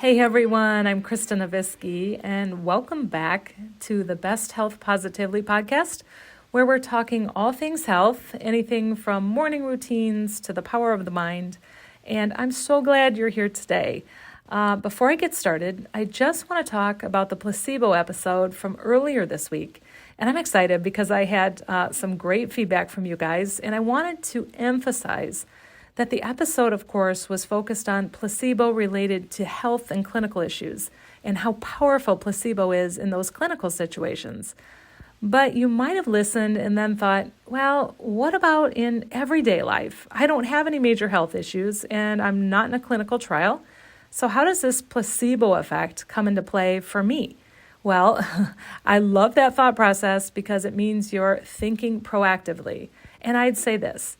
Hey everyone, I'm Krista and welcome back to the Best Health Positively podcast, where we're talking all things health, anything from morning routines to the power of the mind. And I'm so glad you're here today. Before I get started, I just want to talk about the placebo episode from earlier this week. And I'm excited because I had some great feedback from you guys, and I wanted to emphasize that the episode, of course, was focused on placebo related to health and clinical issues and how powerful placebo is in those clinical situations. But you might have listened and then thought, well, what about in everyday life? I don't have any major health issues and I'm not in a clinical trial. So how does this placebo effect come into play for me? Well, I love that thought process because it means you're thinking proactively. And I'd say this.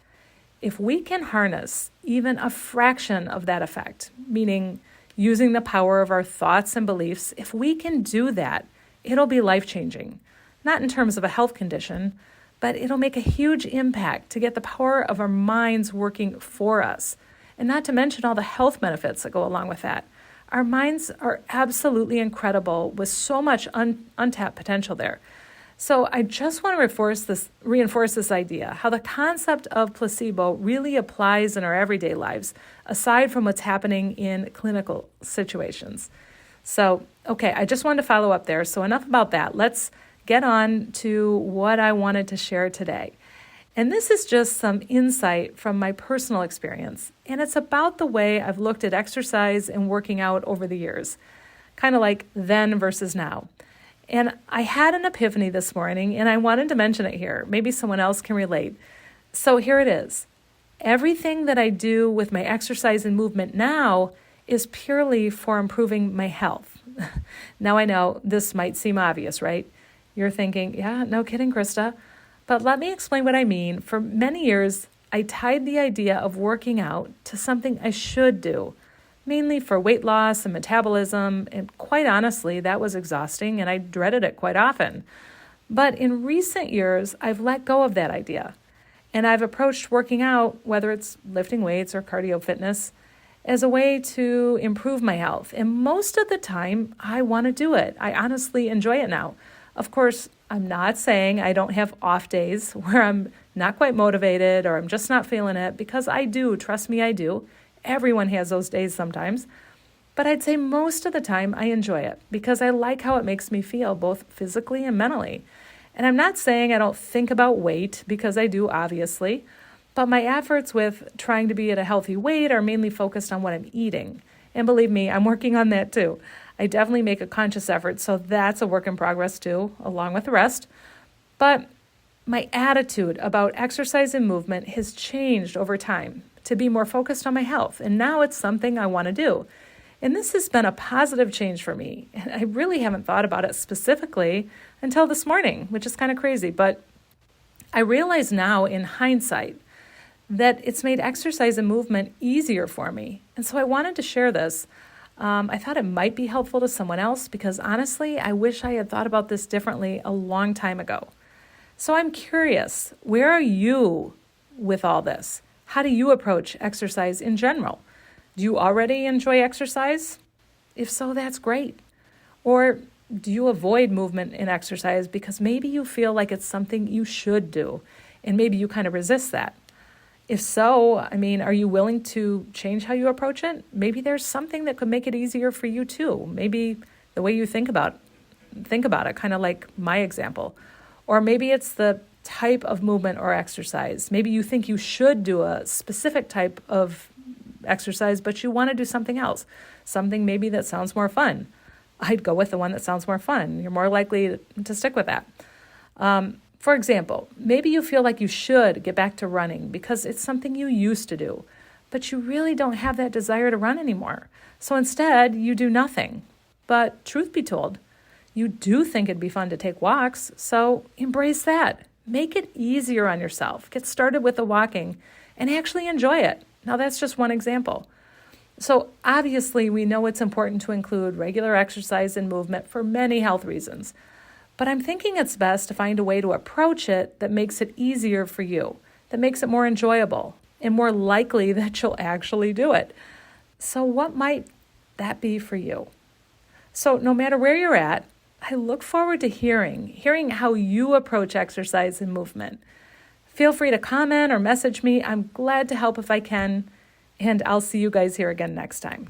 If we can harness even a fraction of that effect, meaning using the power of our thoughts and beliefs, if we can do that, it'll be life-changing. Not in terms of a health condition, but it'll make a huge impact to get the power of our minds working for us. And not to mention all the health benefits that go along with that. Our minds are absolutely incredible with so much untapped potential there. So I just want to reinforce this idea, how the concept of placebo really applies in our everyday lives, aside from what's happening in clinical situations. So, okay, I just wanted to follow up there. So enough about that. Let's get on to what I wanted to share today. And this is just some insight from my personal experience. And it's about the way I've looked at exercise and working out over the years, kind of like then versus now. And I had an epiphany this morning, and I wanted to mention it here. Maybe someone else can relate. So here it is. Everything that I do with my exercise and movement now is purely for improving my health. Now I know this might seem obvious, right? You're thinking, yeah, no kidding, Krista. But let me explain what I mean. For many years, I tied the idea of working out to something I should do, mainly for weight loss and metabolism, and quite honestly, that was exhausting, and I dreaded it quite often. But in recent years, I've let go of that idea, and I've approached working out, whether it's lifting weights or cardio fitness, as a way to improve my health. And most of the time, I want to do it. I honestly enjoy it now. Of course, I'm not saying I don't have off days where I'm not quite motivated or I'm just not feeling it, because I do. Trust me, I do. Everyone has those days sometimes, but I'd say most of the time I enjoy it because I like how it makes me feel both physically and mentally. And I'm not saying I don't think about weight, because I do, obviously, but my efforts with trying to be at a healthy weight are mainly focused on what I'm eating. And believe me, I'm working on that too. I definitely make a conscious effort, so that's a work in progress too, along with the rest. But my attitude about exercise and movement has changed over time to be more focused on my health. And now it's something I want to do. And this has been a positive change for me. And I really haven't thought about it specifically until this morning, which is kind of crazy. But I realize now in hindsight that it's made exercise and movement easier for me. And so I wanted to share this. I thought it might be helpful to someone else because honestly, I wish I had thought about this differently a long time ago. So I'm curious, where are you with all this? How do you approach exercise in general? Do you already enjoy exercise? If so, that's great. Or do you avoid movement and exercise because maybe you feel like it's something you should do and maybe you kind of resist that? If so, are you willing to change how you approach it? Maybe there's something that could make it easier for you too. Maybe the way you think about it, kind of like my example. Or maybe it's the type of movement or exercise. Maybe you think you should do a specific type of exercise, but you want to do something else, something maybe that sounds more fun. I'd go with the one that sounds more fun. You're more likely to stick with that. For example, maybe you feel like you should get back to running because it's something you used to do, but you really don't have that desire to run anymore. So instead, you do nothing. But truth be told, you do think it'd be fun to take walks, so embrace that. Make it easier on yourself. Get started with the walking and actually enjoy it. Now, that's just one example. So obviously, we know it's important to include regular exercise and movement for many health reasons. But I'm thinking it's best to find a way to approach it that makes it easier for you, that makes it more enjoyable, and more likely that you'll actually do it. So what might that be for you? So no matter where you're at, I look forward to hearing how you approach exercise and movement. Feel free to comment or message me. I'm glad to help if I can, and I'll see you guys here again next time.